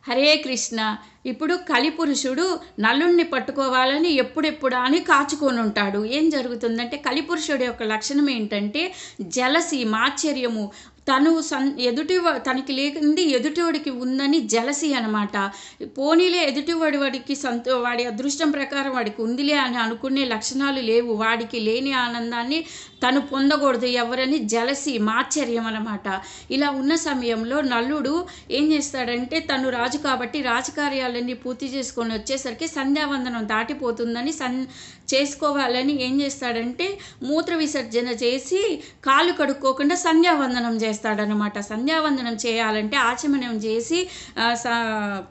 హరే కృష్ణ. ఇప్పుడు కలిపురుషుడు నలుణ్ణి పట్టుకోవాలని ఎప్పుడెప్పుడా అని కాచుకొని ఉంటాడు. ఏం జరుగుతుందంటే కలిపురుషుడి యొక్క లక్షణం ఏంటంటే జలసి, మాత్సర్యము. తను తనకి లేకుంది ఎదుటివాడికి ఉందని జలసి అనమాట. పోనీలే వాడికి వాడి అదృష్టం ప్రకారం వాడికి ఉందిలే అని అనుకునే లక్షణాలు లేవు. వాడికి లేని ఆనందాన్ని తను పొందకూడదు ఎవరని జలసి, మాత్సర్యం అనమాట. ఇలా ఉన్న సమయంలో నలుడు ఏం చేస్తాడంటే తను రాజు కాబట్టి రాజకార్యాలన్నీ పూర్తి చేసుకొని వచ్చేసరికి సంధ్యావందనం దాటిపోతుందని చేసుకోవాలని ఏం చేస్తాడంటే మూత్ర విసర్జన చేసి కాలు కడుక్కోకుండా సంధ్యావందనం చేస్తాడనమాట. సంధ్యావందనం చేయాలంటే ఆచమనం చేసి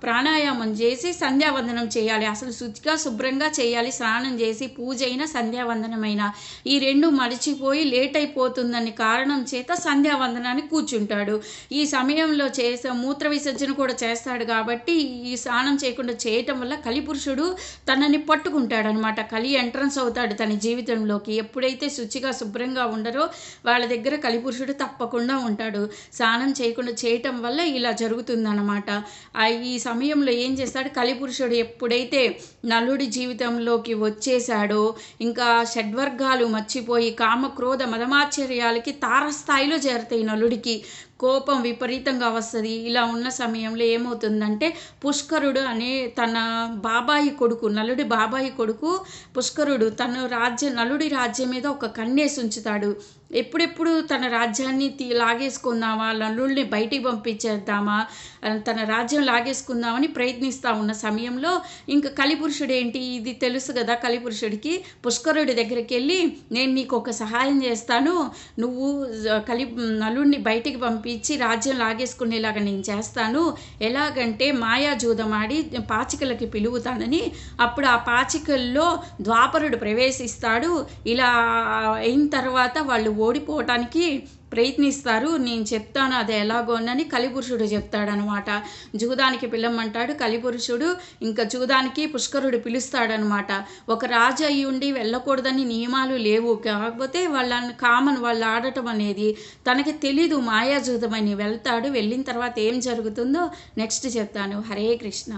ప్రాణాయామం చేసి సంధ్యావందనం చేయాలి. అసలు శుచిగా శుభ్రంగా చేయాలి. స్నానం చేసి పూజ అయినా సంధ్యావందనమైనా ఈ రెండు మరిచిపోయి లేట్ అయిపోతుందని కారణం చేత సంధ్యావందనానికి కూర్చుంటాడు. ఈ సమయంలో మూత్ర విసర్జన కూడా చేస్తాడు కాబట్టి ఈ స్నానం చేయకుండా చేయటం వల్ల కలిపురుషుడు తనని పట్టుకుంటాడనమాట. కలి ఎంట్రన్స్ అవుతాడు తన జీవితంలోకి. ఎప్పుడైతే శుచిగా శుభ్రంగా ఉండరో వాళ్ళ దగ్గర కలిపురుషుడు తప్పకుండా ఉంటాడు. స్నానం చేయకుండా చేయటం వల్ల ఇలా జరుగుతుందన్నమాట. ఈ సమయంలో ఏం చేస్తాడు కలిపురుషుడు ఎప్పుడైతే నలుడి జీవితంలోకి వచ్చేసాడో ఇంకా షడ్వర్గాలు మర్చిపోయి కామ క్రోధ మదమాశ్చర్యాలకి తారస్థాయిలో చేరుతాయి. నలుడికి కోపం విపరీతంగా వస్తుంది. ఇలా ఉన్న సమయంలో ఏమవుతుందంటే పుష్కరుడు అనే తన బాబాయి కొడుకు, నలుడి బాబాయి కొడుకు పుష్కరుడు నలుడి రాజ్యం మీద ఒక కన్నేసి ఉంచుతాడు. ఎప్పుడెప్పుడు తన రాజ్యాన్ని లాగేసుకుందామా, నలుడిని బయటికి పంపించేద్దామా, తన రాజ్యం లాగేసుకుందామని ప్రయత్నిస్తూ ఉన్న సమయంలో ఇంకా కలిపురుషుడు ఏంటి ఇది తెలుసు కదా కలిపురుషుడికి, పుష్కరుడి దగ్గరికి వెళ్ళి నేను నీకు ఒక సహాయం చేస్తాను, నువ్వు నలుడిని బయటికి పంపించి రాజ్యం లాగేసుకునేలాగా నేను చేస్తాను, ఎలాగంటే మాయాజూదమాడి పాచికలకి పిలువుతానని. అప్పుడు ఆ పాచికల్లో ద్వాపరుడు ప్రవేశిస్తాడు. ఇలా అయిన తర్వాత వాళ్ళు ఓడిపోవటానికి ప్రయత్నిస్తారు. నేను చెప్తాను అది ఎలాగోనని కలిపురుషుడు చెప్తాడనమాట. జూదానికి పిలవమంటాడు కలిపురుషుడు. ఇంకా జూదానికి పుష్కరుడు పిలుస్తాడనమాట. ఒక రాజు అయి ఉండి వెళ్ళకూడదని నియమాలు లేవు, కాకపోతే వాళ్ళు ఆడటం అనేది తనకి తెలీదు మాయాజూదమని. వెళ్తాడు. వెళ్ళిన తర్వాత ఏం జరుగుతుందో నెక్స్ట్ చెప్తాను. హరే కృష్ణ.